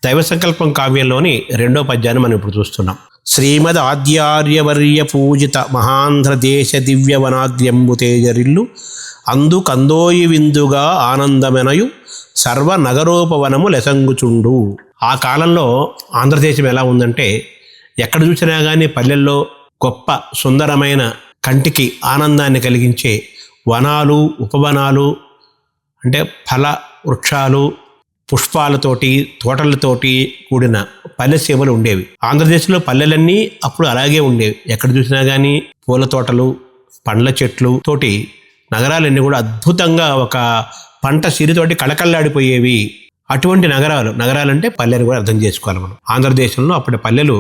దైవ సంకల్పం కావ్యంలోని 2వ పద్యాన్ని మనం ఇప్పుడు చూస్తున్నాం. శ్రీమద్ ఆద్యార్యవర్య పూజిత మహాంధ్రదేశ దివ్యవనాద్యంబు తేజరిల్లు అందు కందోయి విందుగా ఆనందమెనయు సర్వ నగరోపవనము లెసంగుచుండు. ఆ కాలంలో ఆంధ్రదేశం ఎలా ఉందంటే, ఎక్కడ చూసినా కానీ పల్లెల్లో గొప్ప సుందరమైన కంటికి ఆనందాన్ని కలిగించే వనాలు, ఉపవనాలు, అంటే ఫల వృక్షాలు, పుష్పాలతోటి, తోటలతోటి కూడిన పల్లె సీమలు ఉండేవి. ఆంధ్రదేశంలో పల్లెలన్నీ అప్పుడు అలాగే ఉండేవి. ఎక్కడ చూసినా కానీ పూల తోటలు, పండ్ల చెట్లు తోటి నగరాలన్నీ కూడా అద్భుతంగా ఒక పంట సిరితోటి కళకళలాడిపోయేవి. అటువంటి నగరాలంటే పల్లెని కూడా అర్థం చేసుకోవాలి మనం. ఆంధ్రదేశంలో అప్పటి పల్లెలు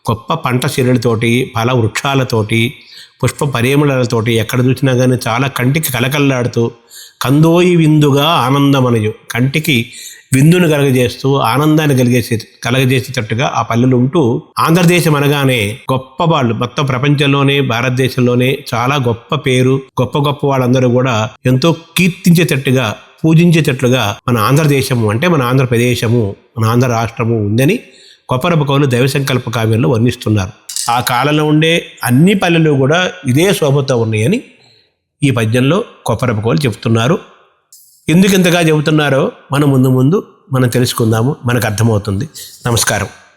గొప్ప పంట సిరులతోటి, ఫల వృక్షాలతోటి, పుష్ప పరిమళాలతోటి ఎక్కడ చూసినా కానీ చాలా కంటికి కలకల్లాడుతూ కందోయి విందుగా ఆనందమనయు, కంటికి విందును కలగజేస్తూ ఆనందాన్ని కలగజేసేటట్టుగా ఆ పల్లెలు ఉంటూ, ఆంధ్రదేశం అనగానే గొప్ప వాళ్ళు మొత్తం ప్రపంచంలోనే, భారతదేశంలోనే చాలా గొప్ప పేరు, గొప్ప వాళ్ళందరూ కూడా ఎంతో కీర్తించేటట్టుగా, పూజించేటట్లుగా మన ఆంధ్రదేశము అంటే మన ఆంధ్రప్రదేశము, మన ఆంధ్ర రాష్ట్రము ఉందని కొప్పరపు కవులు దైవ సంకల్ప కావ్యంలో వర్ణిస్తున్నారు. ఆ కాలంలో ఉండే అన్ని పల్లెలు కూడా ఇదే శోభతో ఉన్నాయని ఈ పద్యంలో కొప్పరపు కవులు చెబుతున్నారు. ఎందుకు ఇంతగా చెబుతున్నారో మనం ముందు మనం తెలుసుకుందాము, మనకు అర్థమవుతుంది. నమస్కారం.